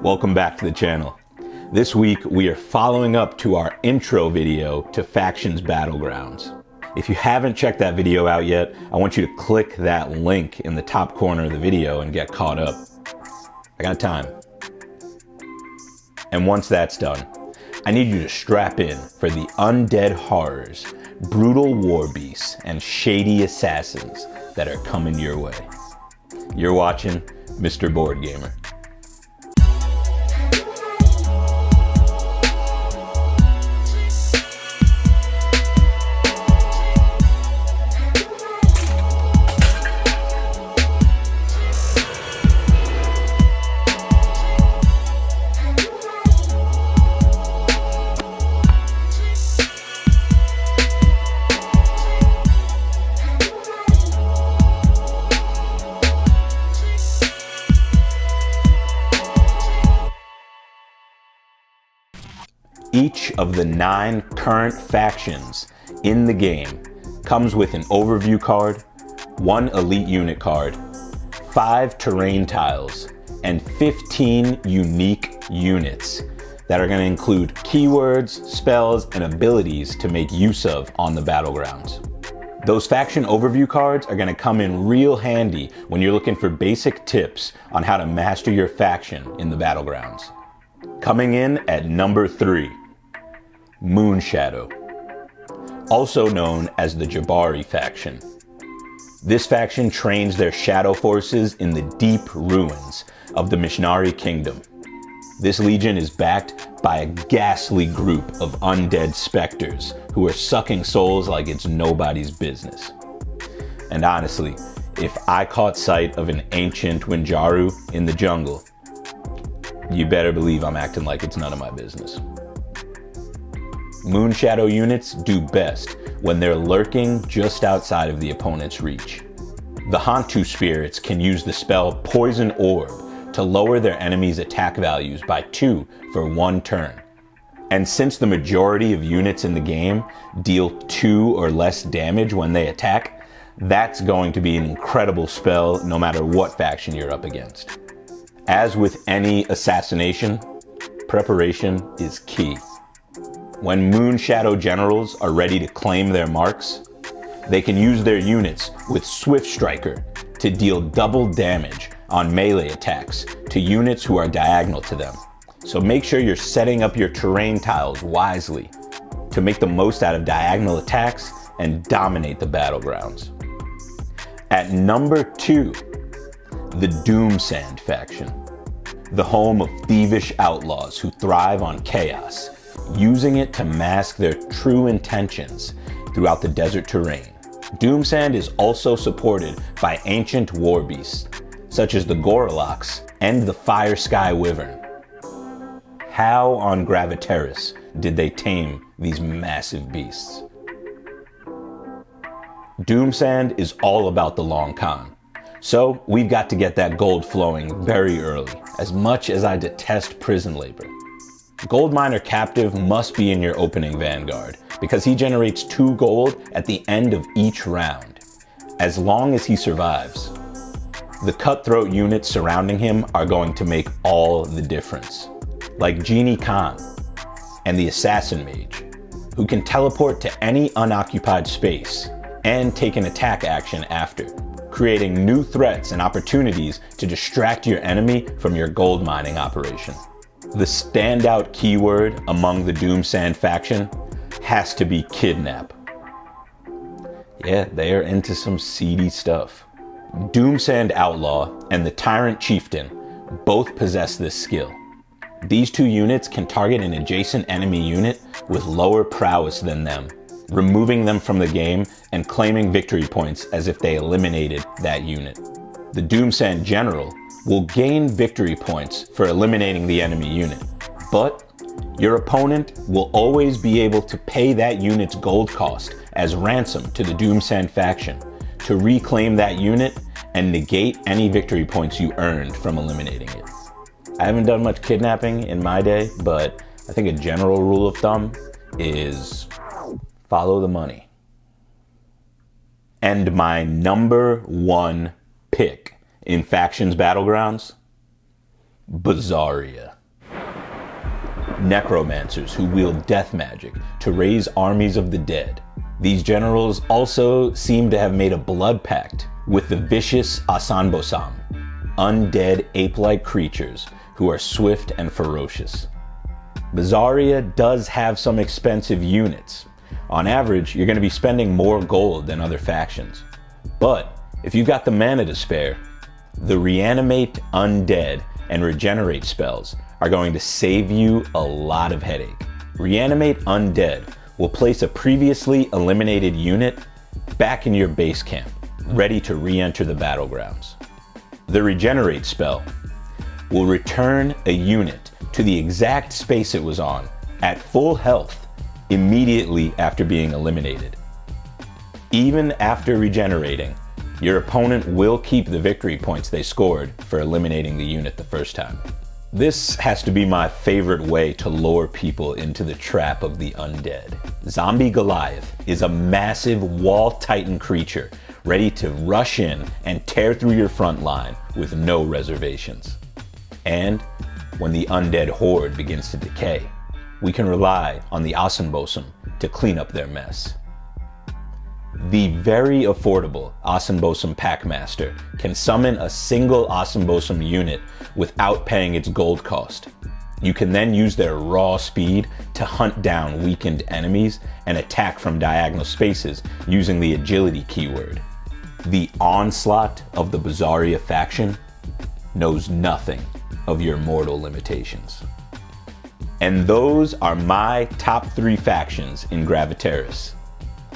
Welcome back to the channel. This week we are following up to our intro video to Factions Battlegrounds. If you haven't checked that video out yet, I want you to click that link in the top corner of the video and get caught up. I got time. And once that's done, I need you to strap in for the undead horrors, brutal war beasts, and shady assassins that are coming your way. You're watching Mr. Board Gamer. Each of the 9 current factions in the game comes with an overview card, 1 elite unit card, 5 terrain tiles, and 15 unique units that are going to include keywords, spells, and abilities to make use of on the Battlegrounds. Those faction overview cards are going to come in real handy when you're looking for basic tips on how to master your faction in the Battlegrounds. Coming in at number 3. Moonshadow, also known as the Jabari faction. This faction trains their shadow forces in the deep ruins of the Mishnari Kingdom. This legion is backed by a ghastly group of undead specters who are sucking souls like it's nobody's business. And honestly, if I caught sight of an ancient Winjaru in the jungle, you better believe I'm acting like it's none of my business. Moonshadow units do best when they're lurking just outside of the opponent's reach. The Hantu spirits can use the spell Poison Orb to lower their enemy's attack values by 2 for 1 turn. And since the majority of units in the game deal 2 or less damage when they attack, that's going to be an incredible spell no matter what faction you're up against. As with any assassination, preparation is key. When Moonshadow generals are ready to claim their marks, they can use their units with Swift Striker to deal double damage on melee attacks to units who are diagonal to them. So make sure you're setting up your terrain tiles wisely to make the most out of diagonal attacks and dominate the Battlegrounds. At number 2, the Doomsand faction, the home of thievish outlaws who thrive on chaos, using it to mask their true intentions throughout the desert terrain. Doomsand is also supported by ancient war beasts, such as the Gorloks and the Fire Sky Wyvern. How on Gravitaris did they tame these massive beasts? Doomsand is all about the long con, so we've got to get that gold flowing very early, as much as I detest prison labor. Gold Miner Captive must be in your opening vanguard because he generates 2 gold at the end of each round, as long as he survives. The cutthroat units surrounding him are going to make all the difference, like Genie Khan and the Assassin Mage, who can teleport to any unoccupied space and take an attack action after, creating new threats and opportunities to distract your enemy from your gold mining operation. The standout keyword among the Doomsand faction has to be kidnap. Yeah, they are into some seedy stuff. Doomsand Outlaw and the Tyrant Chieftain both possess this skill. These 2 units can target an adjacent enemy unit with lower prowess than them, removing them from the game and claiming victory points as if they eliminated that unit. The Doomsand General will gain victory points for eliminating the enemy unit, but your opponent will always be able to pay that unit's gold cost as ransom to the Doomsand faction to reclaim that unit and negate any victory points you earned from eliminating it. I haven't done much kidnapping in my day, but I think a general rule of thumb is follow the money. And my number 1 pick in Factions Battlegrounds, Buzzaria. necromancers who wield death magic to raise armies of the dead. These generals also seem to have made a blood pact with the vicious Asanbosam, undead ape-like creatures who are swift and ferocious. Buzzaria does have some expensive units. On average, you're going to be spending more gold than other factions. But if you've got the mana to spare, the Reanimate Undead and Regenerate spells are going to save you a lot of headache. Reanimate Undead will place a previously eliminated unit back in your base camp, ready to re-enter the Battlegrounds. The Regenerate spell will return a unit to the exact space it was on at full health immediately after being eliminated. Even after regenerating, your opponent will keep the victory points they scored for eliminating the unit the first time. This has to be my favorite way to lure people into the trap of the undead. Zombie Goliath is a massive wall titan creature ready to rush in and tear through your front line with no reservations. And when the undead horde begins to decay, we can rely on the Asanbosam to clean up their mess. The very affordable Asanbosam Packmaster can summon a single Asanbosam unit without paying its gold cost. You can then use their raw speed to hunt down weakened enemies and attack from diagonal spaces using the agility keyword. The onslaught of the Buzzaria faction knows nothing of your mortal limitations. And those are my top 3 factions in Gravitaris.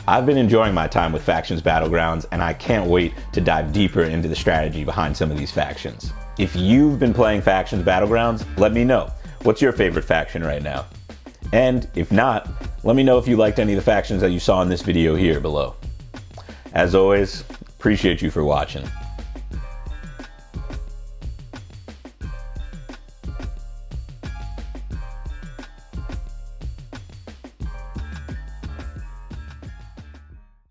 I've been enjoying my time with Factions Battlegrounds, and I can't wait to dive deeper into the strategy behind some of these factions. If you've been playing Factions Battlegrounds, let me know. What's your favorite faction right now? And if not, let me know if you liked any of the factions that you saw in this video here below. As always, appreciate you for watching.